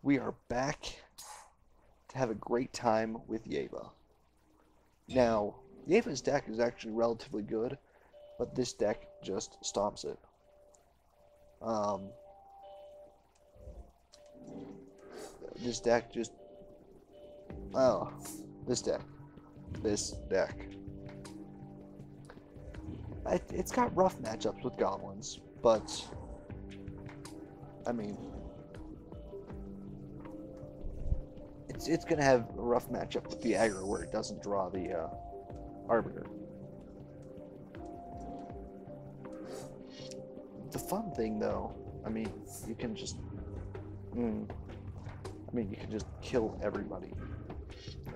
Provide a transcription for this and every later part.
we are back to have a great time with Yeva. Now, Yeva's deck is actually relatively good, but this deck just stomps it. Um, this deck just... Oh, this deck. It's got rough matchups with goblins, but... I mean... It's going to have a rough matchup with the aggro where it doesn't draw the Arbiter. The fun thing, though, I mean, you can just... you can just kill everybody.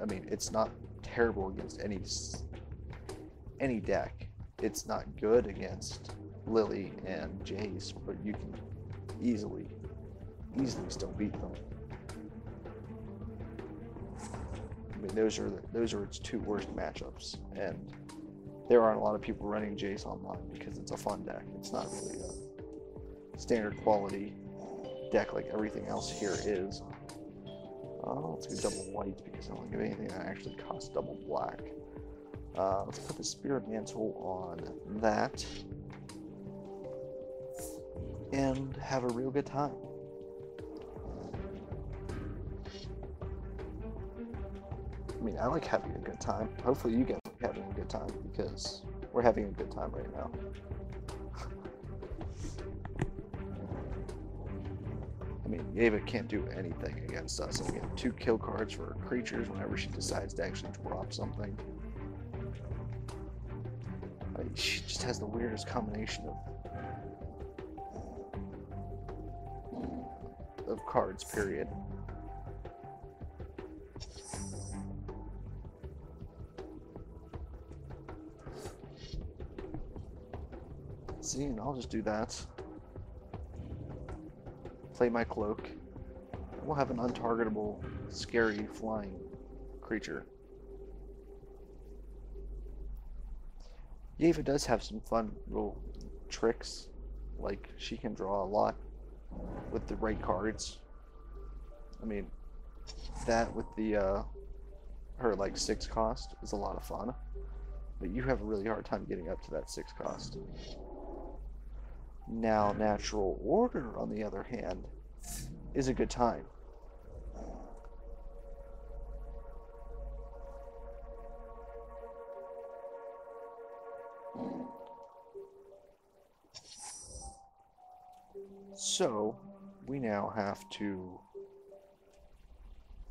I mean, it's not terrible against any deck. It's not good against Lily and Jace, but you can easily still beat them. I mean, those are its two worst matchups, and there aren't a lot of people running Jace online because it's a fun deck. It's not really a standard quality deck like everything else here is. Let's go double white because I don't want to give anything that actually costs double black. Let's put the Spirit Mantle on that and have a real good time. I mean, I like having a good time. Hopefully you guys are having a good time because we're having a good time right now. I mean, Yeva can't do anything against us. We get 2 kill cards for her creatures whenever she decides to actually drop something. I mean, she just has the weirdest combination of cards, period. See, and I'll just do that. Play my cloak. We'll have an untargetable, scary, flying creature. Yeva does have some fun little tricks, like she can draw a lot with the right cards. I mean, that with the her like 6 cost is a lot of fun, but you have a really hard time getting up to that 6 cost. Now, Natural Order, on the other hand, is a good time. So, we now have to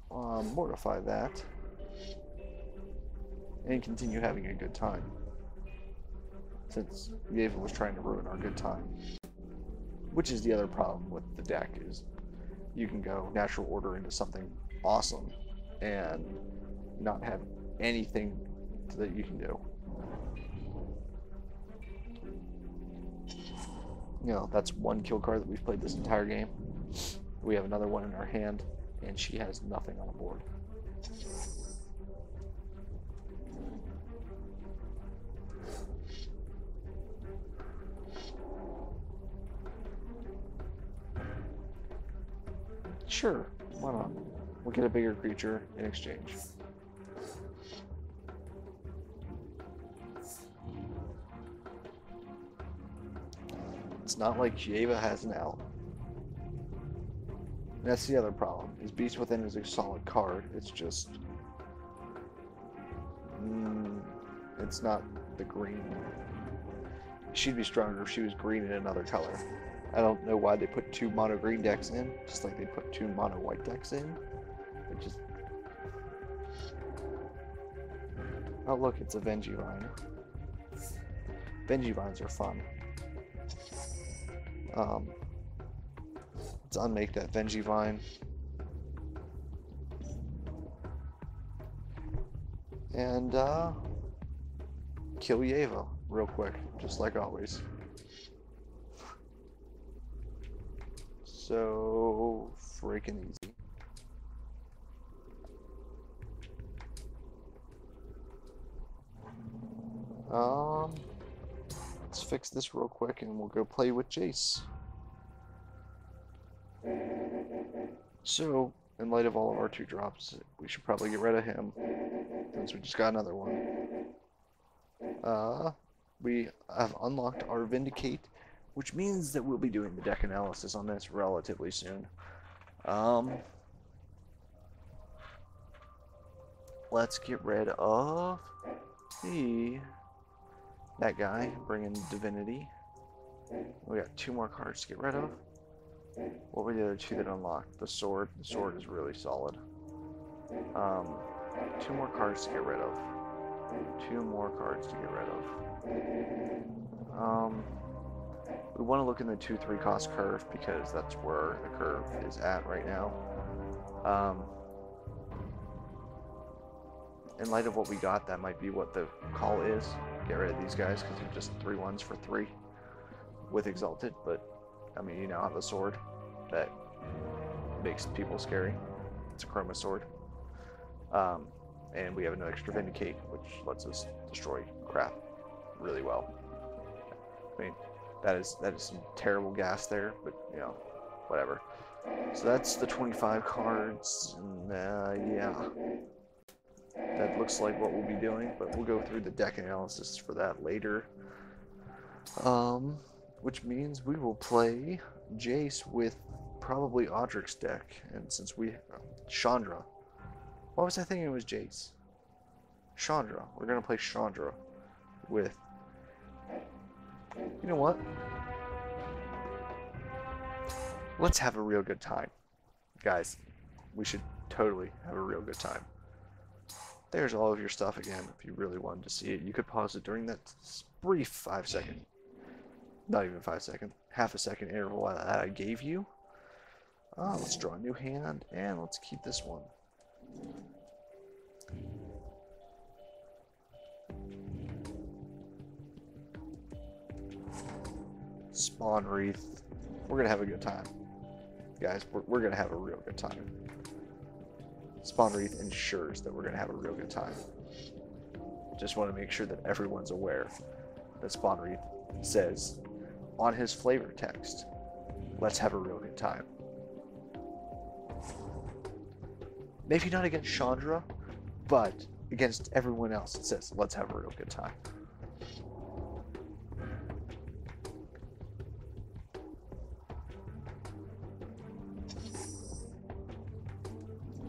mortify that and continue having a good time, since Yeva was trying to ruin our good time. Which is the other problem with the deck, is you can go Natural Order into something awesome and not have anything that you can do. You know, that's 1 kill card that we've played this entire game. We have another one in our hand, and she has nothing on the board. Sure, why not? We'll get a bigger creature in exchange. It's not like Yeva has an out. And that's the other problem, is Beast Within is a solid card. It's just... it's not the green. She'd be stronger if she was green in another color. I don't know why they put 2 mono green decks in, just like they put 2 mono white decks in. It just... Oh look, it's a Vengevine. Vengevines are fun. Let's unmake that Vengevine. And, kill Yeva real quick, just like always. So freaking easy. Let's fix this real quick and we'll go play with Jace. So, in light of all of our 2 drops, we should probably get rid of him, since we just got another one. We have unlocked our Vindicate, which means that we'll be doing the deck analysis on this relatively soon. Let's get rid of that guy, bring in Divinity. We got 2 more cards to get rid of. What were the other 2 that unlocked? The sword. The sword is really solid. 2 more cards to get rid of. 2 more cards to get rid of. We want to look in the 2-3 cost curve because that's where the curve is at right now. In light of what we got, that might be what the call is. Get rid of these guys because they're just 3/1s for 3 with Exalted, but I mean, you now have a sword that makes people scary. It's a Chroma sword. And we have an extra Vindicate, which lets us destroy crap really well. I mean, that is some terrible gas there, but you know, whatever. So that's the 25 cards, and yeah. That looks like what we'll be doing, but we'll go through the deck analysis for that later. Which means we will play Jace with probably Audric's deck, and since we... Chandra. Why was I thinking it was Jace? Chandra. We're going to play Chandra with... You know what? Let's have a real good time. Guys, we should totally have a real good time. There's all of your stuff again. If you really wanted to see it, you could pause it during that brief 5-second, not even 5-second, half-a-second interval that I gave you. Let's draw a new hand, and let's keep this one. Spawn Wreath. We're going to have a good time. Guys, we're going to have a real good time. Spawn Wreath ensures that we're going to have a real good time. Just want to make sure that everyone's aware that Spawn Wreath says on his flavor text, let's have a real good time. Maybe not against Chandra, but against everyone else it says, let's have a real good time.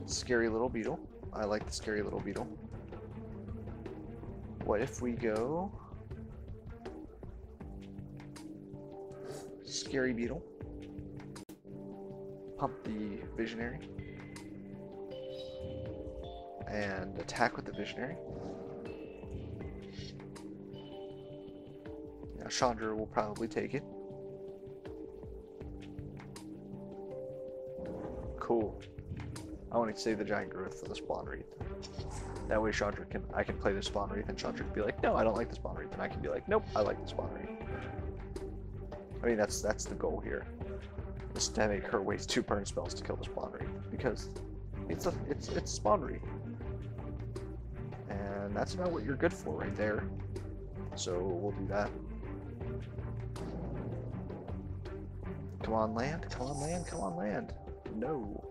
Scary little beetle. I like the scary little beetle. What if we go scary beetle, pump the visionary, and attack with the visionary. Now Chandra will probably take it. Cool. I want to save the giant growth for the Spawn Wreath. That way Chandra I can play the Spawn Wreath and Chandra can be like, no, I don't like the Spawn Wreath, and I can be like, nope, I like the Spawn Wreath. I mean, that's the goal here. Is to make her waste 2 burn spells to kill the Spawn Wreath, because it's Spawn Wreath. And that's about what you're good for right there. So we'll do that. Come on, land, come on, land, come on, land. No.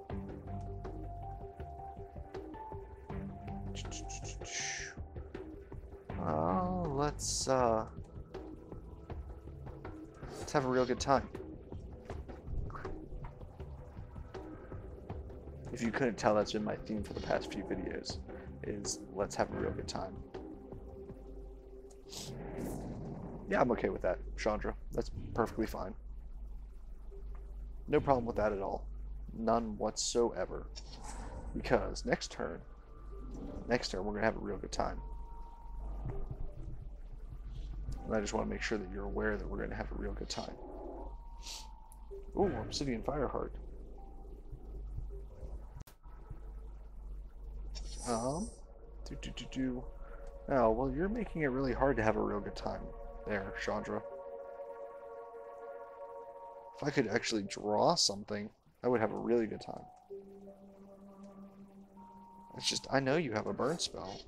Let's have a real good time. If you couldn't tell, that's been my theme for the past few videos, is let's have a real good time. Yeah, I'm okay with that, Chandra. That's perfectly fine. No problem with that at all. None whatsoever. Because next turn we're going to have a real good time. And I just want to make sure that you're aware that we're going to have a real good time. Ooh, Obsidian Fireheart. Oh, well, you're making it really hard to have a real good time there, Chandra. If I could actually draw something, I would have a really good time. It's just, I know you have a burn spell.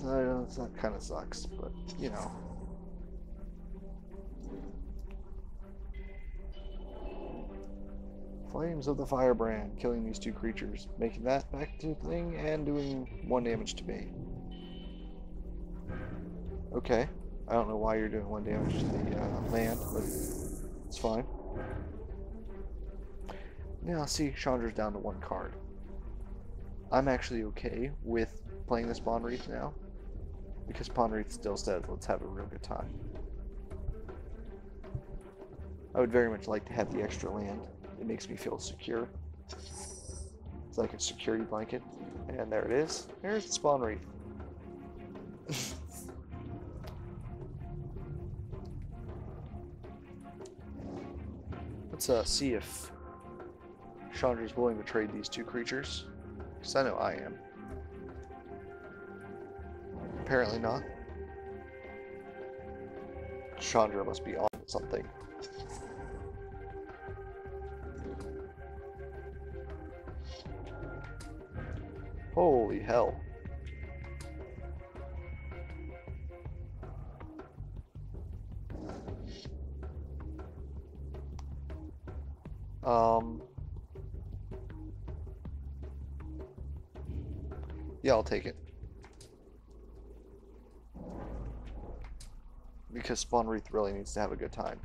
So that kind of sucks, but you know. Flames of the Firebrand, killing these two creatures, making that back to the thing, and doing 1 damage to me. Okay, I don't know why you're doing 1 damage to the land, but it's fine. Now, see, Chandra's down to 1 card. I'm actually okay with playing this Spawn Wreath now, because Spawn Wreath still says, let's have a real good time. I would very much like to have the extra land. It makes me feel secure. It's like a security blanket. And there it is. Here's the Spawn Wreath. Let's see if Chandra's willing to trade these 2 creatures. Because I know I am. Apparently not. Chandra must be on something. Holy hell. Yeah, I'll take it. Because Spawn Wreath really needs to have a good time.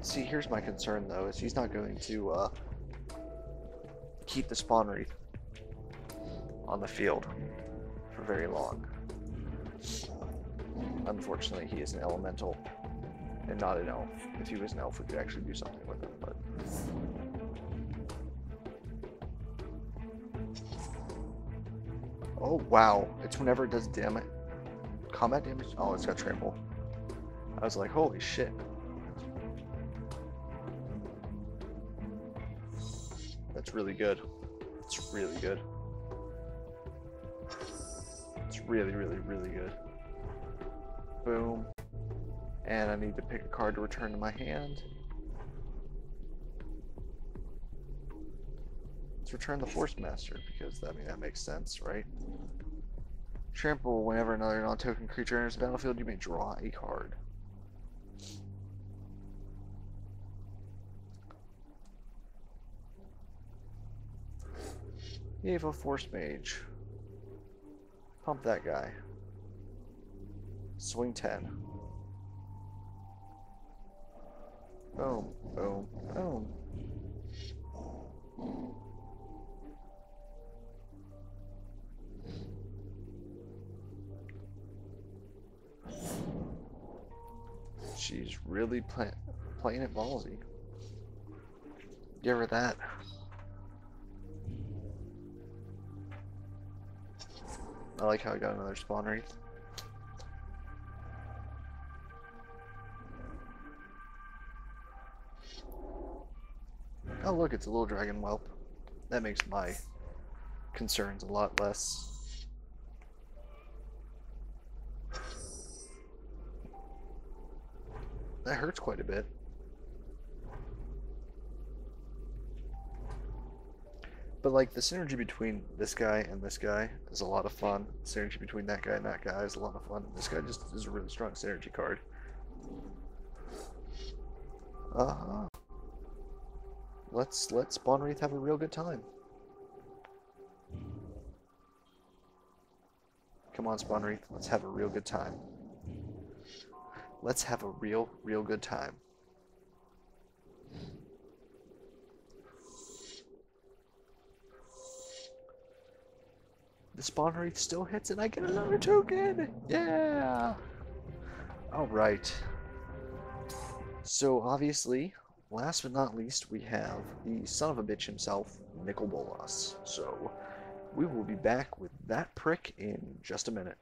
See, here's my concern though, is he's not going to keep the Spawn Wreath on the field for very long. Unfortunately, he is an elemental and not an elf. If he was an elf, we could actually do something with him, but... Oh, wow. It's whenever it does combat damage. Oh, it's got trample. I was like, holy shit. That's really good. It's really good. It's really, really, really good. Boom. And I need to pick a card to return to my hand. Let's return the Force Master, because I mean that makes sense, right? Trample, whenever another non-token creature enters the battlefield, you may draw a card. Yeva, Force Mage. Pump that guy. Swing 10. Boom, boom, boom. She's really playing it ballsy. Give her that. I like how I got another Spawn Wreath. Oh look, it's a little dragon whelp. That makes my concerns a lot less. That hurts quite a bit. But like the synergy between this guy and this guy is a lot of fun. The synergy between that guy and that guy is a lot of fun. This guy just is a really strong synergy card. Let's let Spawn Wreath have a real good time. Come on, Spawn Wreath, let's have a real good time. Let's have a real good time. The Spawn Wreath still hits and I get another token! Yeah! Alright. So obviously, last but not least, we have the son of a bitch himself, Nicol Bolas. So we will be back with that prick in just a minute.